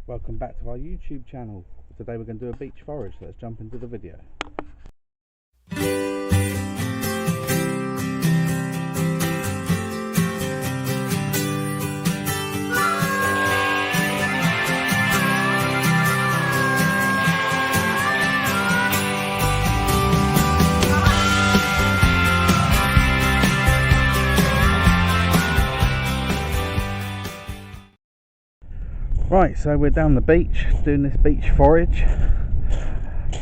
Welcome back to our YouTube channel. Today we're going to do a beach forage, so let's jump into the video. Right, so we're down the beach doing this beach forage.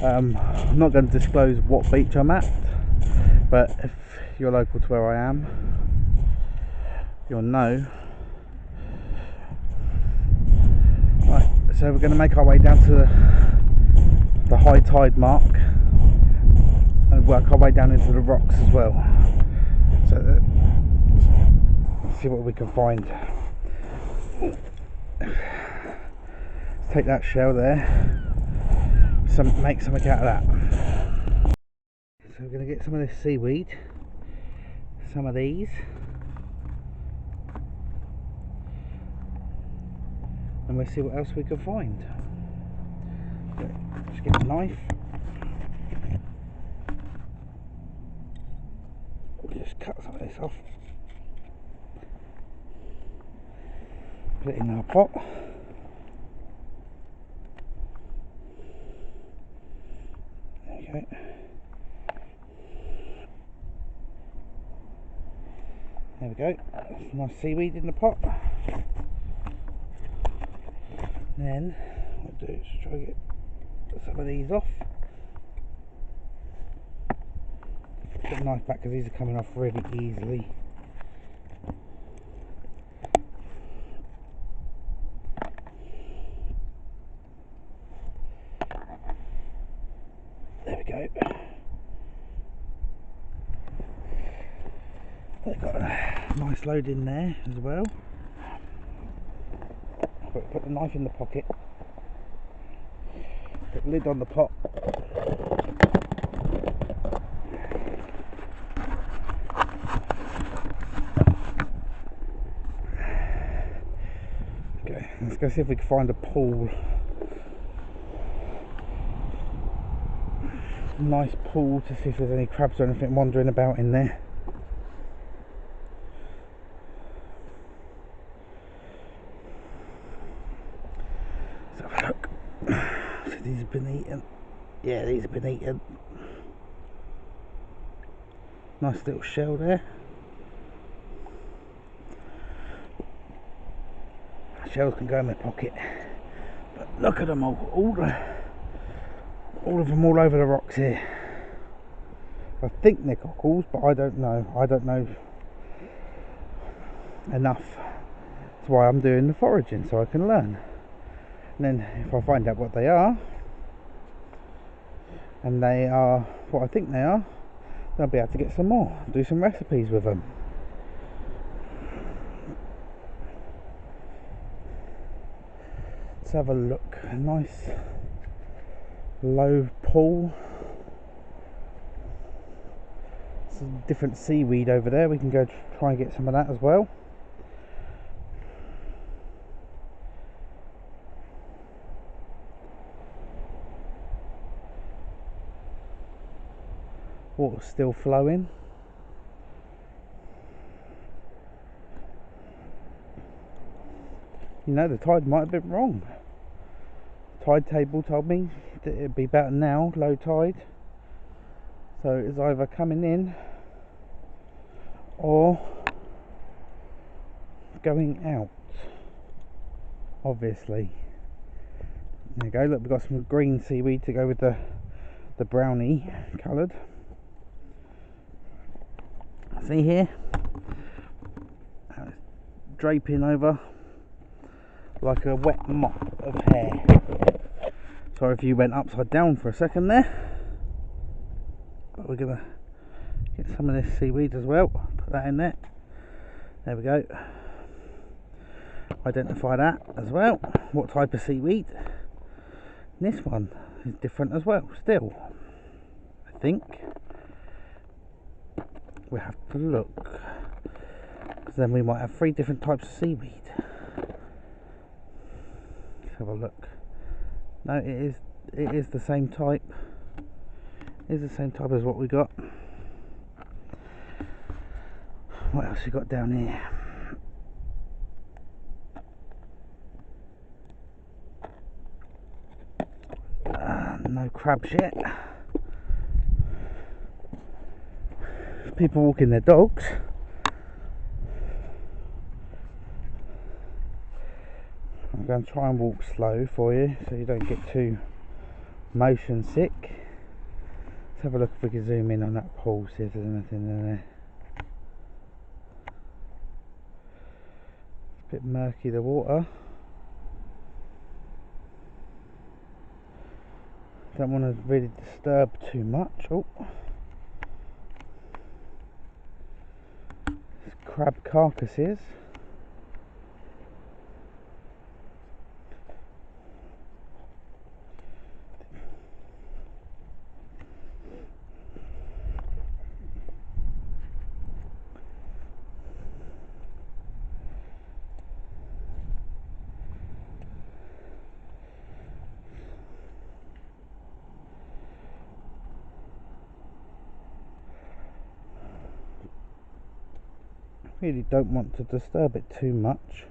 I'm not going to disclose what beach I'm at, but if you're local to where I am, you'll know. Right, so we're going to make our way down to the high tide mark and work our way down into the rocks as well. So let's see what we can find. Take that shell there, make something out of that. So we're going to get some of this seaweed, some of these, and we'll see what else we can find. Let's get a knife. Just cut some of this off. Put it in our pot. Okay. There we go. Some nice seaweed in the pot. Then what I'll do is try to get some of these off. Put the knife back because these are coming off really easily. There we go. They've got a nice load in there as well. Put the knife in the pocket. Put the lid on the pot. Okay, let's go see if we can find a pool. Nice pool to see if there's any crabs or anything wandering about in there. Let's have a look. So these have been eaten. Yeah, these have been eaten. Nice little shell there. Shells can go in my pocket. But look at them all of them all over the rocks here. I think they're cockles, but I don't know. I don't know enough. That's why I'm doing the foraging, so I can learn. And then if I find out what they are, and they are what I think they are, then I'll be able to get some more, do some recipes with them. Let's have a look. A nice low pool. Some different seaweed over there. We can go try and get some of that as well. Water's still flowing. You know, the tide might have been wrong. Tide table told me that it'd be about now, low tide. So it's either coming in or going out, obviously. There you go, look, we've got some green seaweed to go with the brownie coloured. See here? It's draping over like a wet mop of hair. Sorry if you went upside down for a second there. But we're gonna get some of this seaweed as well. Put that in there. There we go. Identify that as well. What type of seaweed? And this one is different as well. Still, I think we have to look, because then we might have 3 different types of seaweed. Let's have a look. No, it is the same type. It is the same type as what we got. What else we got down here? No crabs yet. People walking their dogs. I'm going to try and walk slow for you so you don't get too motion sick. Let's have a look if we can zoom in on that pool, see if there's anything in there. It's a bit murky, the water. Don't want to really disturb too much. Oh, there's crab carcasses. Really don't want to disturb it too much.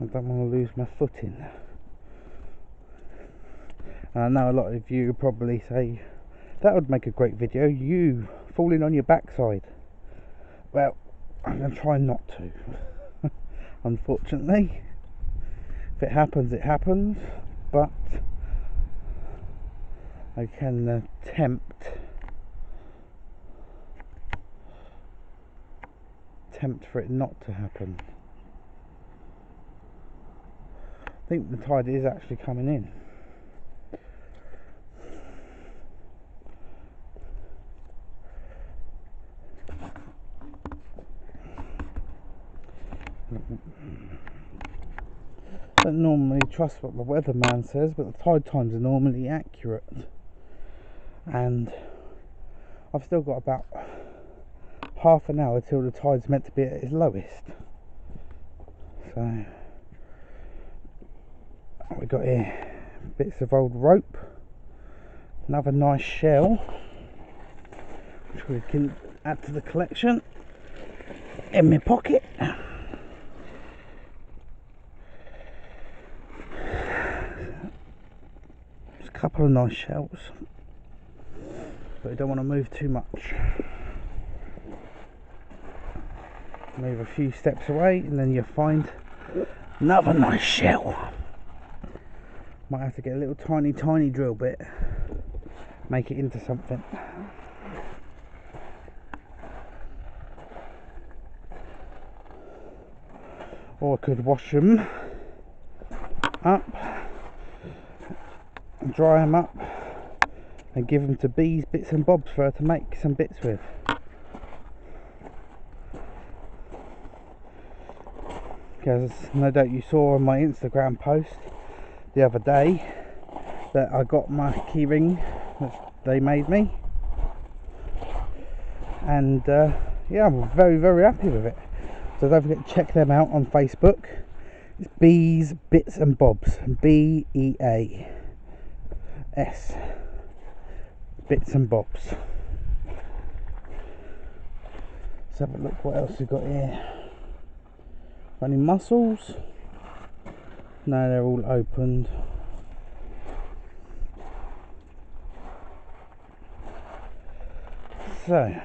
I don't want to lose my footing. And I know a lot of you probably say that would make a great video, you falling on your backside. Well, I'm going to try not to. Unfortunately, if it happens, it happens, but I can tempt for it not to happen. I think the tide is actually coming in. Don't normally trust what the weatherman says, but the tide times are normally accurate, and I've still got about half an hour till the tide's meant to be at its lowest. So what we got here, bits of old rope, another nice shell which we can add to the collection in my pocket. Just a couple of nice shells, but we don't want to move too much. Move a few steps away and then you'll find another nice shell. Might have to get a little tiny drill bit, make it into something. Or I could wash them up, and dry them up and give them to Bees Bits and Bobs for her to make some bits with. Because no doubt you saw on my Instagram post the other day that I got my key ring that they made me, and yeah, I'm very happy with it. So don't forget to check them out on Facebook. It's Bees Bits and Bobs, BEAS Bits and Bobs. Let's have a look what else we've got here. Any mussels? No, they're all opened. So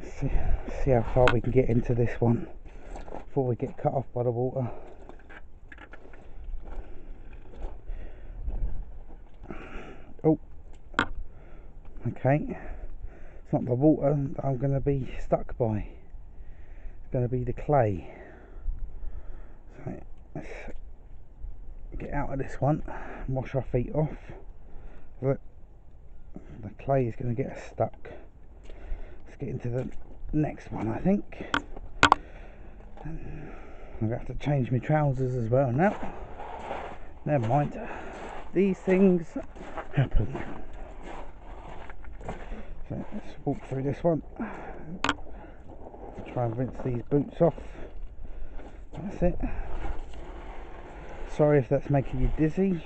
let's see how far we can get into this one before we get cut off by the water. Oh, okay. It's not the water that I'm going to be stuck by. Going to be the clay. So let's get out of this one and wash our feet off. The clay is going to get us stuck. Let's get into the next one, I think. I'm going to have to change my trousers as well now. Never mind, these things happen. So let's walk through this one. Try and rinse these boots off. That's it. sorry if that's making you dizzy.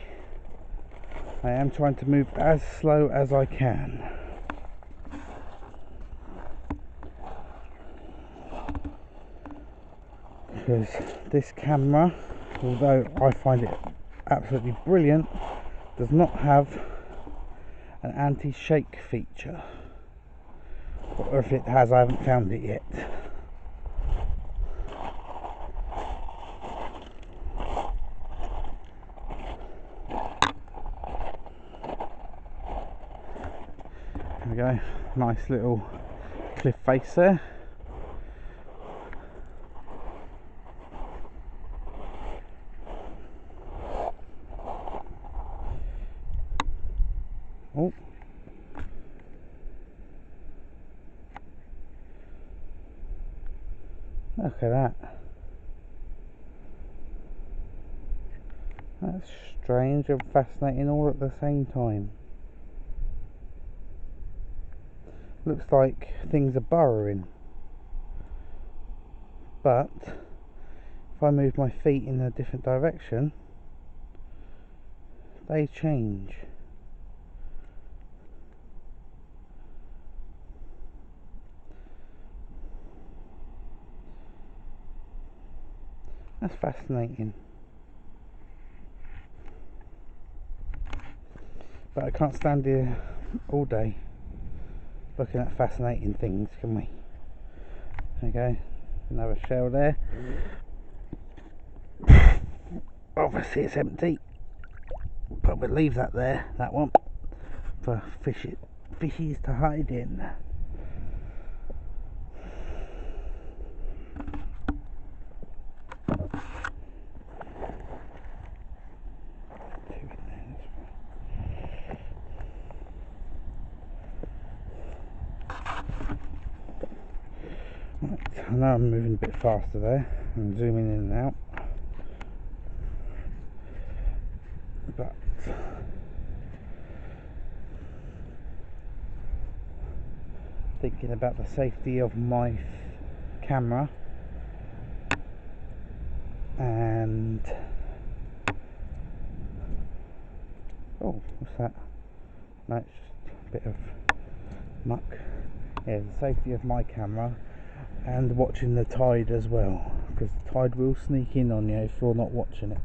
I am trying to move as slow as I can. Because this camera, although I find it absolutely brilliant, does not have an anti-shake feature. Or if it has, I haven't found it yet. There we go, nice little cliff face there. Oh, look at that. That's strange and fascinating all at the same time. Looks like things are burrowing, but if I move my feet in a different direction, they change. That's fascinating. But I can't stand here all day looking at fascinating things, can we? Okay, another shell there. Obviously it's empty, but we'll leave that there, that one, for fishies to hide in. I know I'm moving a bit faster there and zooming in and out, but thinking about the safety of my camera and oh, what's that? No, it's just a bit of muck. Yeah, the safety of my camera and watching the tide as well, because the tide will sneak in on you if you're not watching it.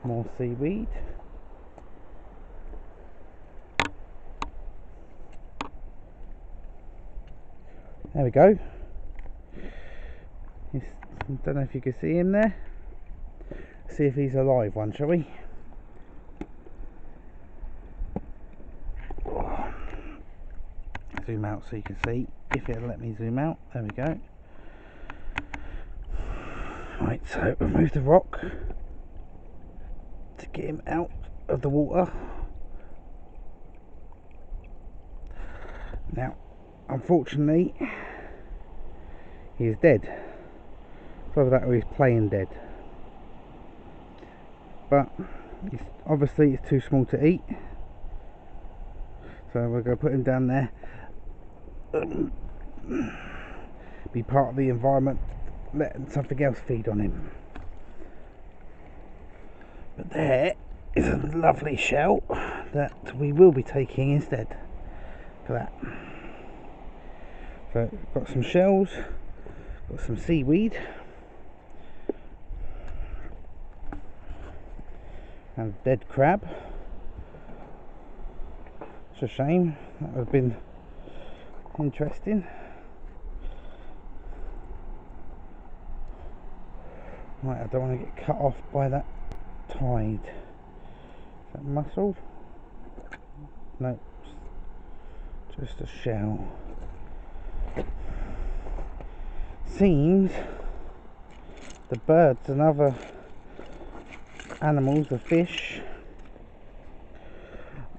More seaweed. There we go. I don't know if you can see him there. See if he's a live one, shall we? Zoom out so you can see, if it'll let me zoom out. There we go. Right, so remove the rock to get him out of the water. Now, unfortunately, he is dead. Whether that or he's playing dead. But obviously it's too small to eat, so we're going to put him down there, be part of the environment, letting something else feed on him. But there is a lovely shell that we will be taking instead for that. So got some shells, got some seaweed, and dead crab. It's a shame, that would have been interesting. Right, I don't want to get cut off by that tide. Is that mussel? No, just a shell. Seems the birds and other animals, the fish,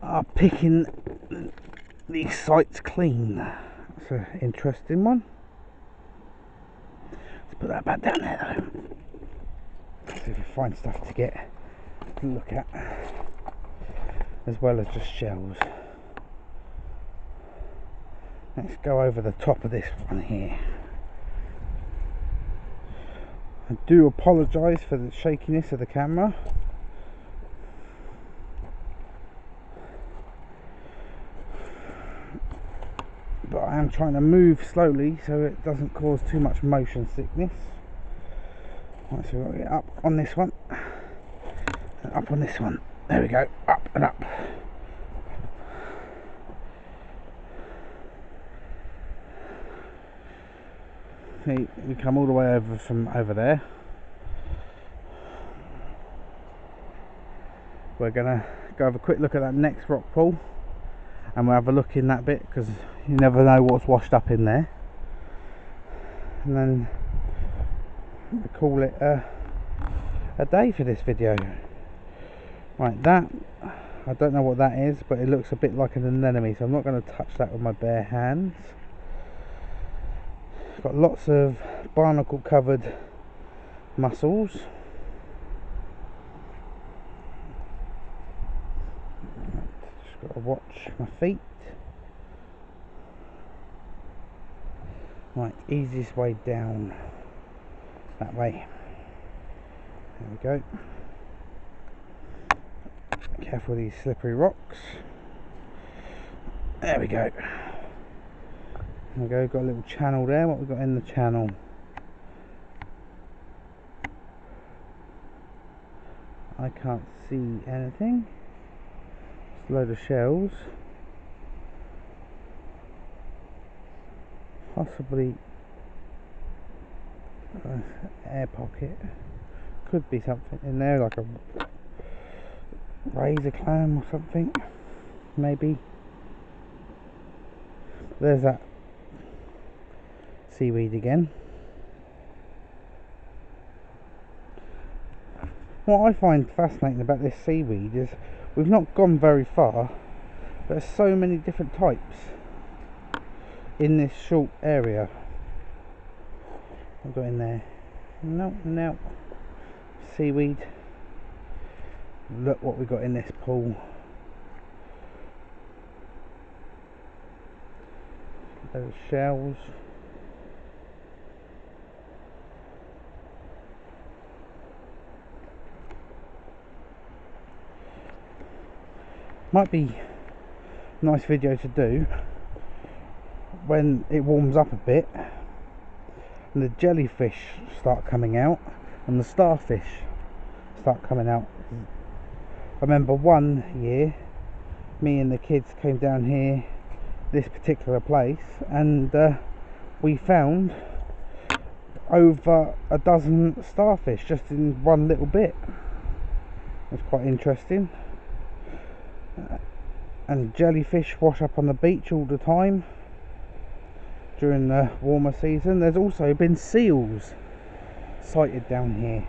are picking these sites clean. That's an interesting one. Let's put that back down there though. See if we find stuff to look at. as well as just shells. Let's go over the top of this one here. I do apologise for the shakiness of the camera. But I am trying to move slowly so it doesn't cause too much motion sickness. Right, so we've got to get up on this one and up on this one. There we go, up and up. See, we come all the way over from over there. We're gonna go have a quick look at that next rock pool, and we'll have a look in that bit because you never know what's washed up in there. And then we'll call it a day for this video. Right, that I don't know what that is, but it looks a bit like an anemone, so I'm not going to touch that with my bare hands. Got lots of barnacle covered mussels. Just got to watch my feet. Right, easiest way down that way. There we go. Careful of these slippery rocks. There we go. There we go, got a little channel there. What we got in the channel? I can't see anything. Just a load of shells. Possibly air pocket. Could be something in there, like a razor clam or something. Maybe. There's that seaweed again. What I find fascinating about this seaweed is we've not gone very far, but there's so many different types in this short area. I've got in there. No. Seaweed. Look what we got in this pool. Those shells. Might be a nice video to do when it warms up a bit and the jellyfish start coming out and the starfish start coming out. I remember one year me and the kids came down here, this particular place, and we found over a dozen starfish just in one little bit. It's quite interesting. And jellyfish wash up on the beach all the time during the warmer season. There's also been seals sighted down here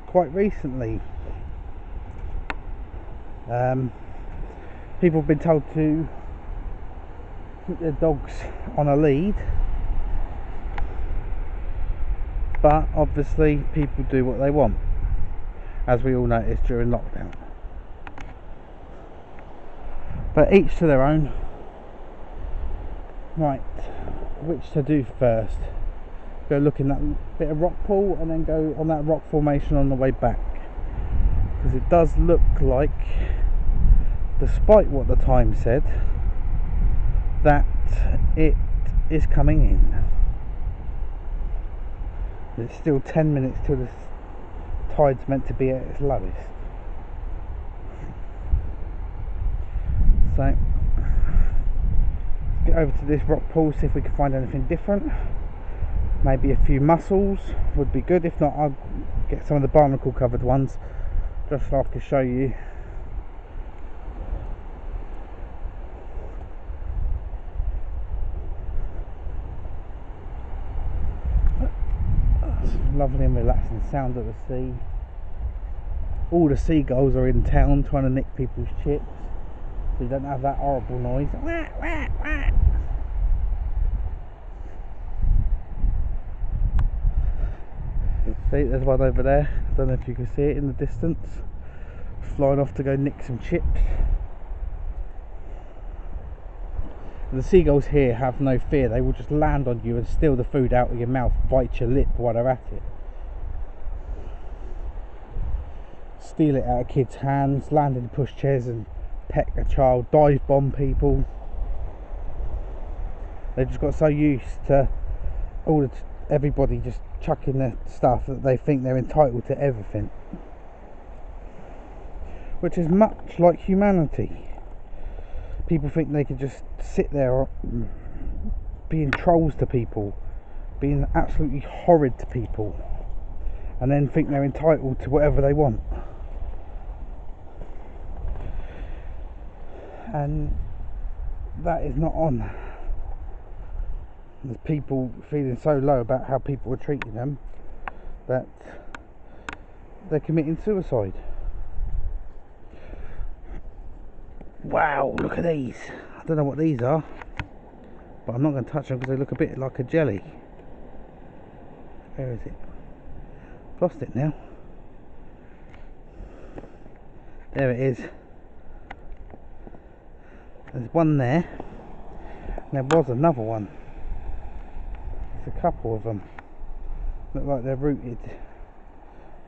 quite recently. People have been told to keep their dogs on a lead, but obviously people do what they want, as we all noticed during lockdown. But each to their own. Right, which to do first? Go look in that bit of rock pool and then go on that rock formation on the way back, because it does look like, despite what the time said, that it is coming in. It's still 10 minutes till the tide's meant to be at its lowest. So let's get over to this rock pool, see if we can find anything different. Maybe a few mussels would be good. If not, I'll get some of the barnacle covered ones just so I can show you. Lovely and relaxing sound of the sea. All the seagulls are in town trying to nick people's chips, so you don't have that horrible noise. See, there's one over there. I don't know if you can see it in the distance. flying off to go nick some chips. And the seagulls here have no fear. They will just land on you and steal the food out of your mouth, bite your lip while they're at it. Steal it out of kids' hands, land in pushchairs and peck a child, dive bomb people. They just got so used to everybody just chucking their stuff that they think they're entitled to everything, which is much like humanity. People think they could just sit there being trolls to people, being absolutely horrid to people, and then think they're entitled to whatever they want. And that is not on. There's people feeling so low about how people are treating them that they're committing suicide. Wow, look at these. I don't know what these are, but I'm not going to touch them because they look a bit like a jelly. Where is it? Lost it now. There it is. There's one there. And there was another one. There's a couple of them. Look like they're rooted.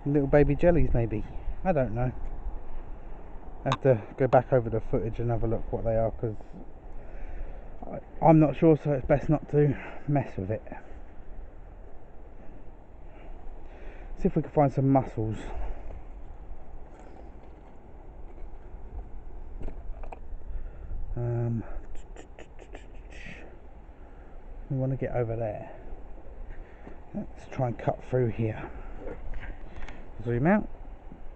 Little baby jellies maybe. I don't know. I have to go back over the footage and have a look what they are, because I'm not sure, so it's best not to mess with it. See if we can find some mussels. We want to get over there. Let's try and cut through here. Zoom out.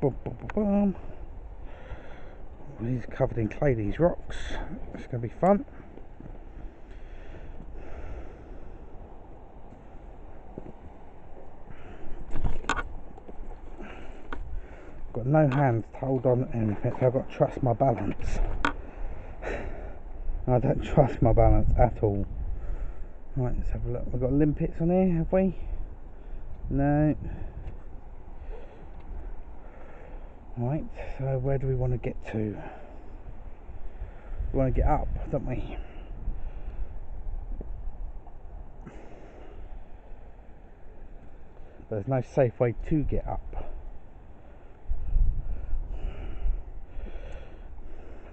Boom, boom, boom, boom. He's covered in clay, these rocks. It's going to be fun. Got no hands to hold on to anything, so I've got to trust my balance. I don't trust my balance at all. Right, let's have a look. We've got limpets on here, have we? No. Right, so where do we want to get to? We want to get up, don't we? There's no safe way to get up.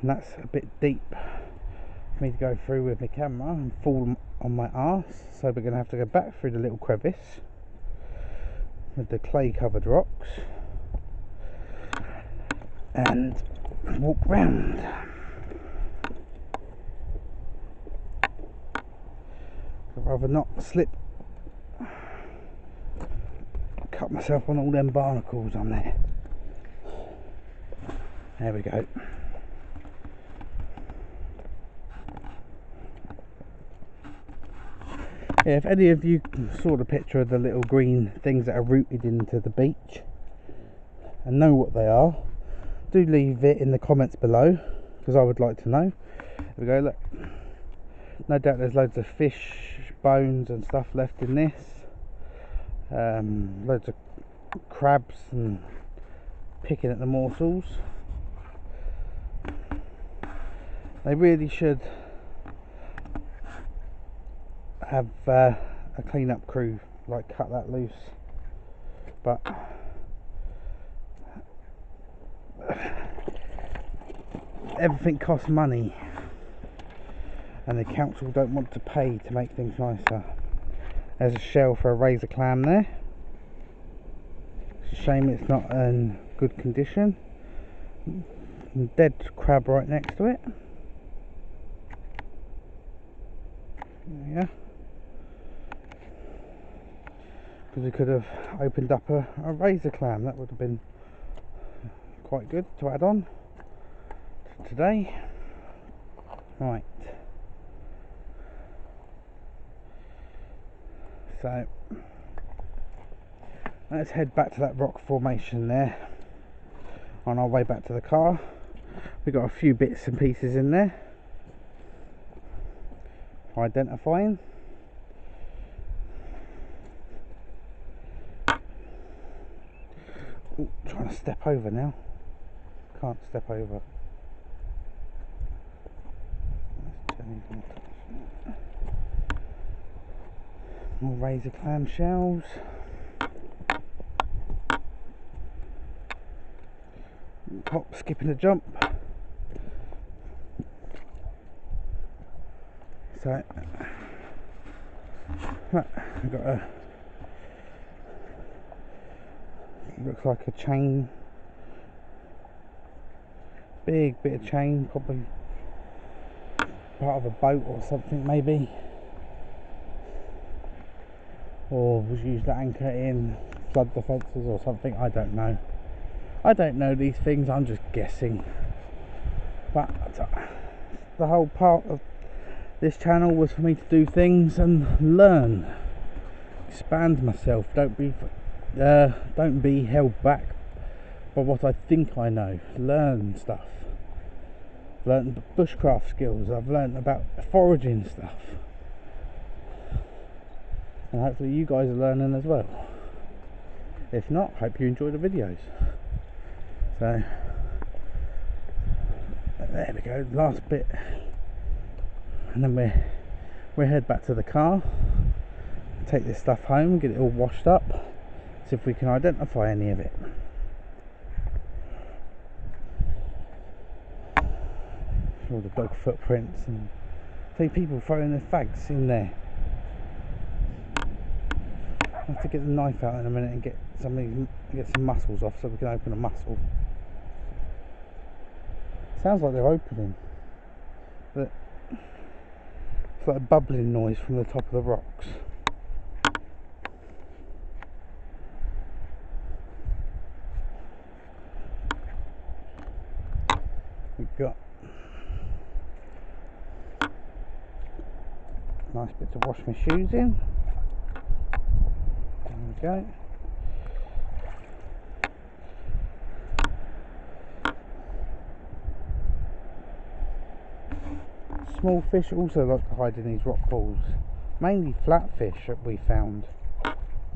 And that's a bit deep for me to go through with my camera and fall on my arse. So we're going to have to go back through the little crevice with the clay covered rocks and walk round. I'd rather not slip, cut myself on all them barnacles on there. There we go. Yeah, if any of you saw the picture of the little green things that are rooted into the beach and know what they are, do leave it in the comments below, because I would like to know. There we go, look. No doubt there's loads of fish bones and stuff left in this. Loads of crabs and picking at the morsels. They really should have a clean up crew, like cut that loose, but everything costs money and the council don't want to pay to make things nicer. There's a shell for a razor clam there. It's a shame it's not in good condition. Dead crab right next to it. Yeah, because we could have opened up a razor clam. That would have been quite good to add on to today. Right, so let's head back to that rock formation there on our way back to the car. We've got a few bits and pieces in there identifying. Ooh, trying to step over now. Can't step over. More razor clam shells. Hop, skip and a jump. So I've got a, looks like a chain, big bit of chain, probably part of a boat or something maybe, or was used to anchor in flood defences or something. I don't know. I don't know these things, I'm just guessing. But the whole part of this channel was for me to do things and learn, expand myself. Don't be held back by what I think I know. Learn stuff. Learn bushcraft skills. I've learned about foraging stuff, and hopefully you guys are learning as well. If not, hope you enjoy the videos. So there we go, last bit, and then we'll head back to the car, take this stuff home, get it all washed up, see if we can identify any of it. All the dog footprints, and see people throwing their fags in there. I have to get the knife out in a minute and get some mussels off so we can open a mussel. Sounds like they're opening, but it's like a bubbling noise from the top of the rocks. We've got a nice bit to wash my shoes in. There we go. Small fish also like to hide in these rock pools, mainly flatfish that we found.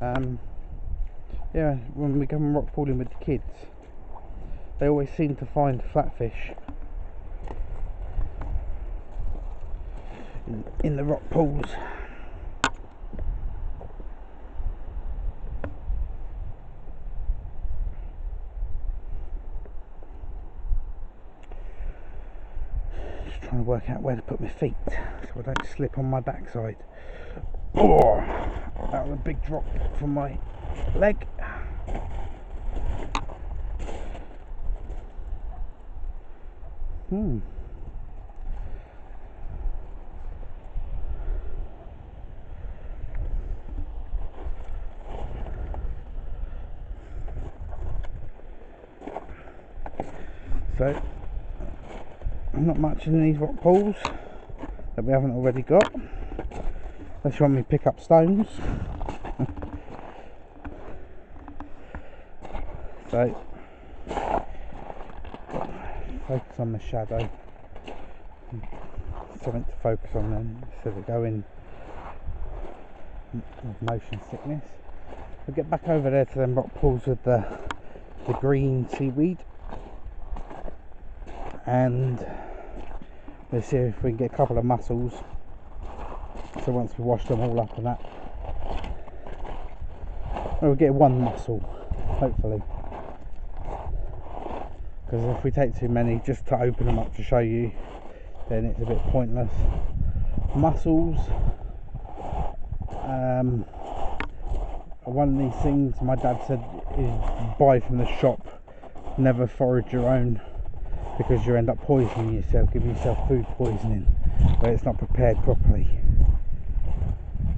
Yeah, when we come rock pooling with the kids, they always seem to find flatfish in the rock pools. Trying to work out where to put my feet so I don't slip on my backside. Oh, that was a big drop from my leg. So not much in these rock pools that we haven't already got, unless you want me to pick up stones. So focus on the shadow, something to focus on then instead of going with motion sickness. We'll get back over there to them rock pools with the green seaweed, and we'll see if we can get a couple of mussels. So once we wash them all up and that, we'll get one mussel hopefully, because if we take too many just to open them up to show you, then it's a bit pointless. Mussels, one of these things my dad said is buy from the shop, never forage your own, because you end up poisoning yourself, giving yourself food poisoning where it's not prepared properly.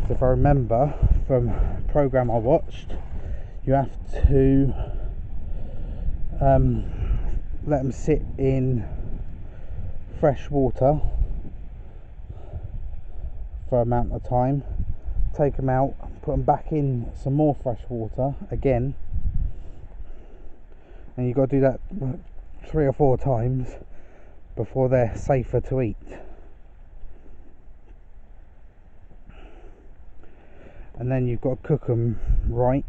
So if I remember from a program I watched, you have to let them sit in fresh water for an amount of time, take them out, put them back in some more fresh water again, and you've got to do that 3 or 4 times before they're safer to eat. And then you've got to cook them right.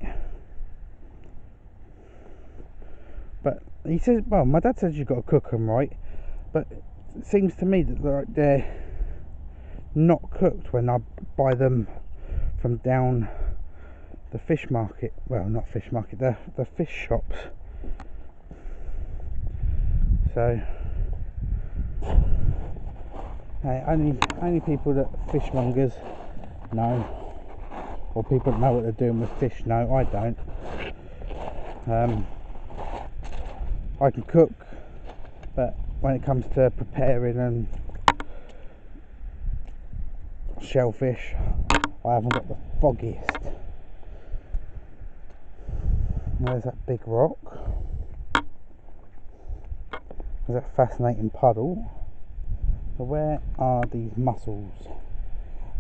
But He says, well, my dad says you've got to cook them, right? But it seems to me that they're not cooked when I buy them from down the fish market. Well, not fish market, the fish shops. So only people that fishmongers know, or people that know what they're doing with fish know. I don't. I can cook, but when it comes to preparing and shellfish, I haven't got the foggiest. There's that big rock. There's that fascinating puddle. So where are these mussels?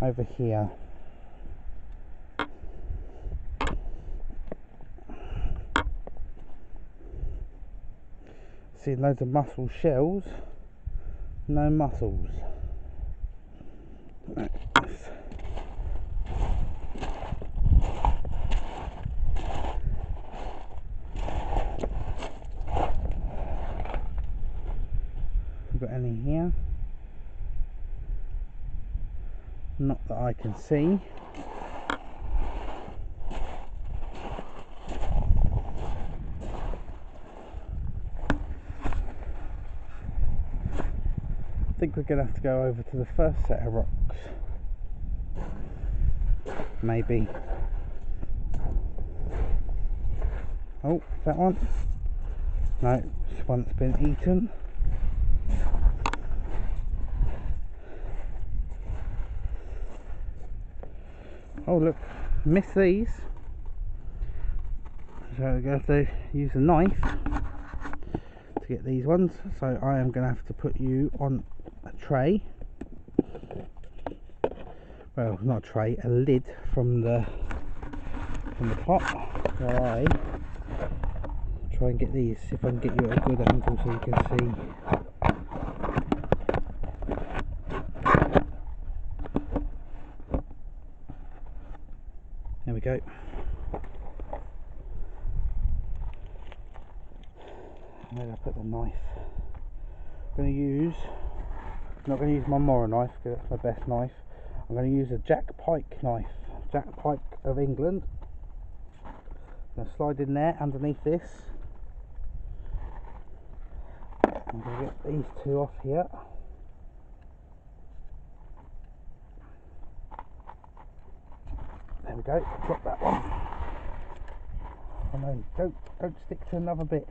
Over here. See loads of mussel shells, no mussels. Right. We've got any here? Not that I can see. I think we're going to have to go over to the first set of rocks. Maybe. Oh, that one? No, it's one that's been eaten. Oh look, missed these. So we're going to have to use a knife to get these ones. So I am going to have to put you on a tray. Well, not a tray, a lid from the pot, while I try and get these, see if I can get you at a good angle so you can see. There we go. Where did I put the knife? I'm not going to use my Mora knife because that's my best knife. I'm going to use a Jack Pike knife. Jack Pike of England. I'm going to slide in there underneath this. I'm going to get these two off here. There we go. Drop that one. Oh no! Don't stick to another bit.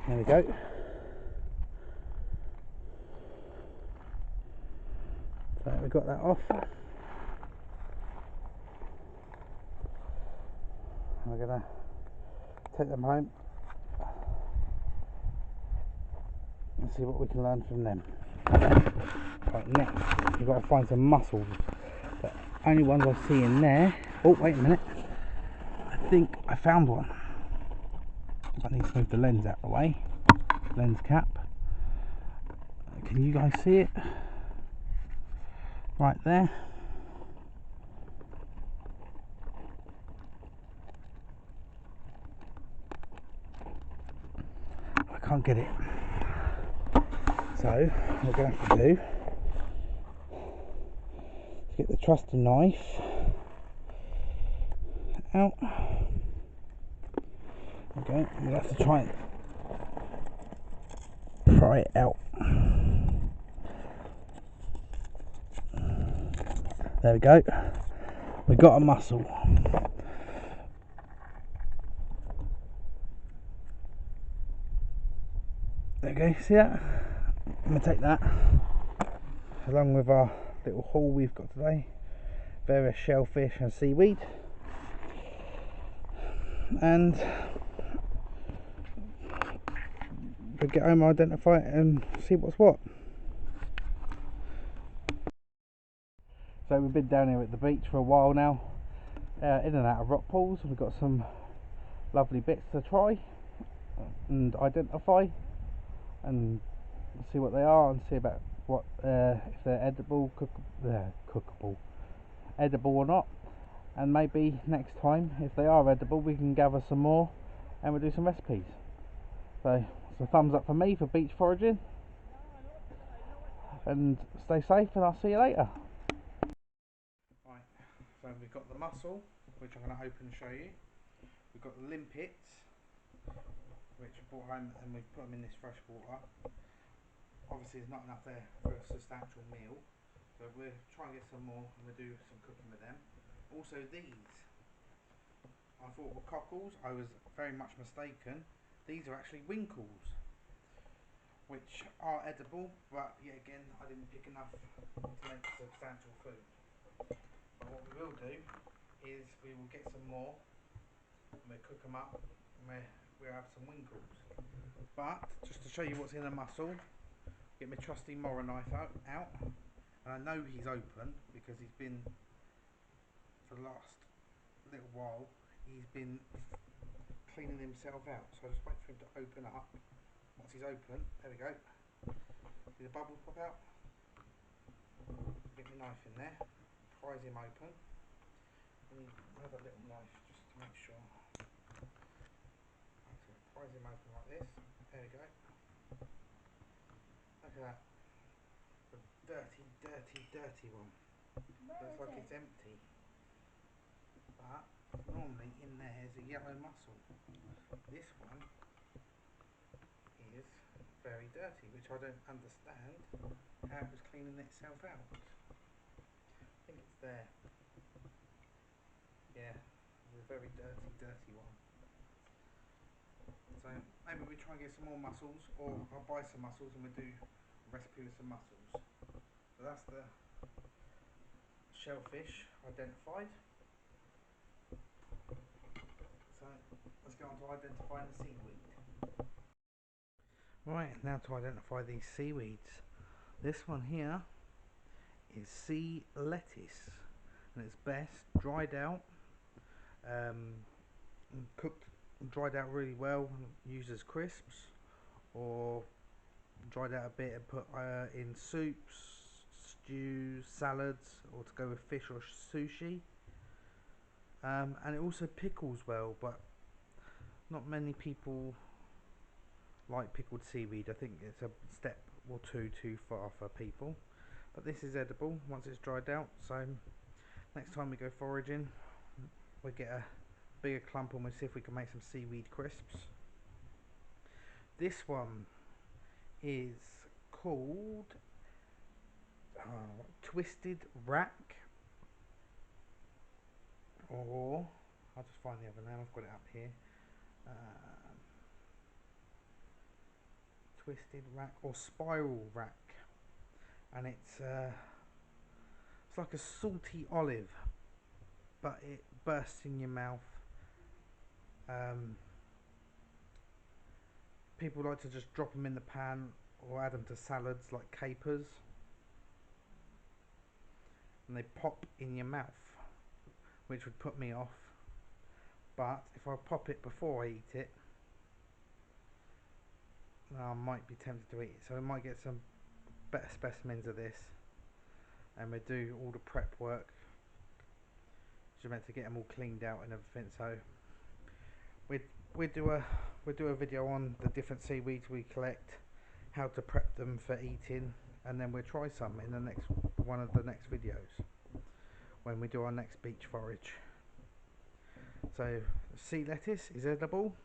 There we go. So we got that off. We're gonna take them home and see what we can learn from them. Right, next we've got to find some mussels. The only ones I see in there. Oh, wait a minute. I think I found one. I need to move the lens out of the way. Lens cap. Can you guys see it? Right there. I can't get it. So what we're going to have to do is get the trusty knife out. Okay, we'll have to try and pry it out. There we go. We got a mussel. There we go. See that? I'm going to take that along with our little haul we've got today. Various shellfish and seaweed. And we'll get home, identify it and see what's what. So we've been down here at the beach for a while now, in and out of rock pools. We've got some lovely bits to try and identify and see what they are and see about what if they're edible, cookable, edible or not. and maybe next time, if they are edible, we can gather some more and we'll do some recipes. So it's a thumbs up for me for beach foraging, and stay safe, and I'll see you later. Right, so we've got the mussel, which I'm going to open and show you. We've got the limpets, which I brought home, and we've put them in this fresh water. Obviously there's not enough there for a substantial meal, so we'll try and get some more and we'll do some cooking with them. Also these, I thought were cockles. I was very much mistaken. These are actually winkles, which are edible, but yet again I didn't pick enough to make substantial food. But what we will do is we will get some more and we'll cook them up and we'll have some winkles. But just to show you what's in the mussel, get my trusty Mora knife out, and I know he's open because he's been, for the last little while, he's been cleaning himself out, so I just wait for him to open up. Once he's open, there we go, see the bubbles pop out, get my knife in there, prise him open, and another little knife just to make sure, so prise him open like this, there we go, look at that. Dirty, dirty, dirty one. Looks like it's empty. But normally in there is a yellow mussel. This one is very dirty, which I don't understand how it was cleaning itself out. I think it's there. Yeah, it's a very dirty, dirty one. So maybe we try and get some more mussels, or I'll buy some mussels and we'll do a recipe with some mussels. So that's the shellfish identified. So let's go on to identifying the seaweed. Right, now to identify these seaweeds. This one here is sea lettuce, and it's best dried out, cooked, dried out really well, used as crisps, or dried out a bit and put in soups, stews, salads, or to go with fish or sushi. And it also pickles well, but not many people like pickled seaweed. I think it's a step or two too far for people, but this is edible once it's dried out. So next time we go foraging, we'll get a bigger clump and we'll see if we can make some seaweed crisps. This one is called twisted rack, or I'll just find the other name, I've got it up here. Twisted rack or spiral rack, and it's like a salty olive, but it bursts in your mouth. People like to just drop them in the pan or add them to salads like capers, and they pop in your mouth, which would put me off. But if I pop it before I eat it, I might be tempted to eat it. So I might get some better specimens of this, and we do all the prep work. You're meant to get them all cleaned out and everything. So we do a video on the different seaweeds we collect, how to prep them for eating, and then we'll try some in the next one of the next videos when we do our next beach forage. So sea lettuce is edible.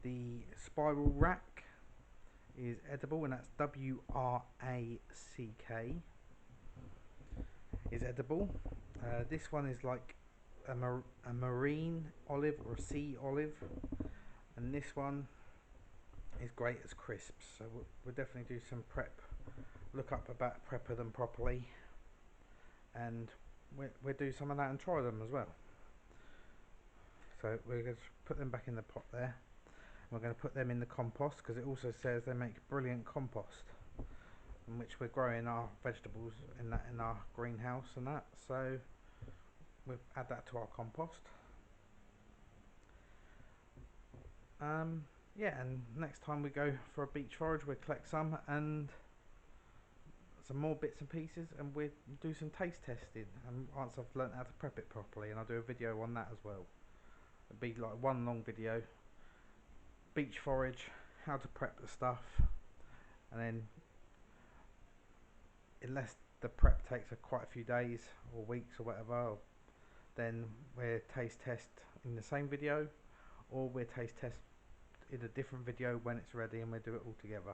The spiral rack is edible, and that's W-R-A-C-K, is edible. This one is like a marine olive or a sea olive, and this one is great as crisps. So we'll definitely do some prep, look up about prepping them properly, and we'll do some of that and try them as well. So we're going to put them back in the pot there. We're going to put them in the compost, because it also says they make brilliant compost, in which we're growing our vegetables in our greenhouse and that. So we'll add that to our compost. Yeah, and next time we go for a beach forage, we'll collect some and some more bits and pieces, and we'll do some taste testing, and once I've learnt how to prep it properly, and I'll do a video on that as well. It'll be like one long video, beach forage, how to prep the stuff, and then unless the prep takes quite a few days or weeks or whatever, then we'll taste test in the same video, or we'll taste test in a different video when it's ready, and we'll do it all together.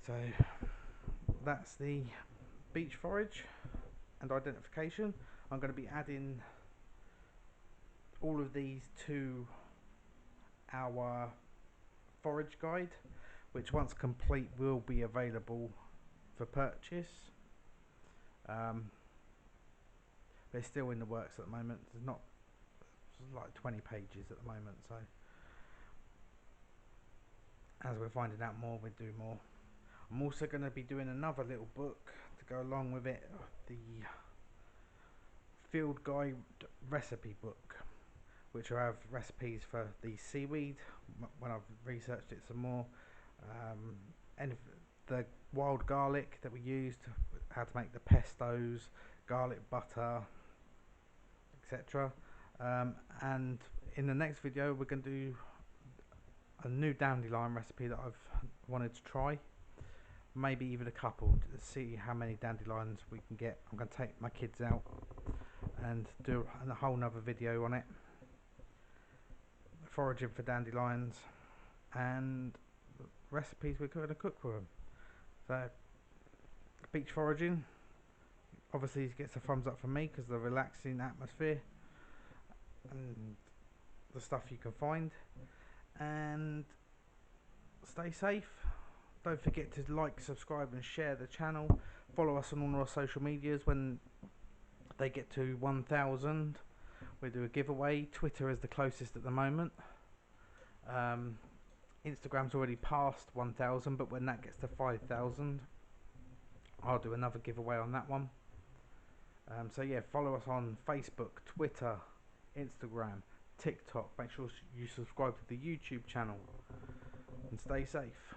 So that's the beach forage and identification. I'm going to be adding all of these to our forage guide, which once complete will be available for purchase. They're still in the works at the moment. There's like 20 pages at the moment, so as we're finding out more, we do more. I'm also going to be doing another little book to go along with it, the field guide recipe book, which will have recipes for the seaweed when I've researched it some more, and the wild garlic that we used, how to make the pestos, garlic butter, etc. And in the next video we're going to do a new dandelion recipe that I've wanted to try, maybe even a couple, to see how many dandelions we can get. I'm going to take my kids out and do a whole nother video on it, foraging for dandelions and recipes we're going to cook with them. So beach foraging obviously gets a thumbs up from me because the relaxing atmosphere and the stuff you can find, and stay safe. Don't forget to like, subscribe and share the channel. Follow us on all our social medias. When they get to 1,000 we do a giveaway. Twitter is the closest at the moment. Instagram's already past 1,000, but when that gets to 5,000 I'll do another giveaway on that one. So yeah, follow us on Facebook, Twitter, Instagram, TikTok. Make sure you subscribe to the YouTube channel and stay safe.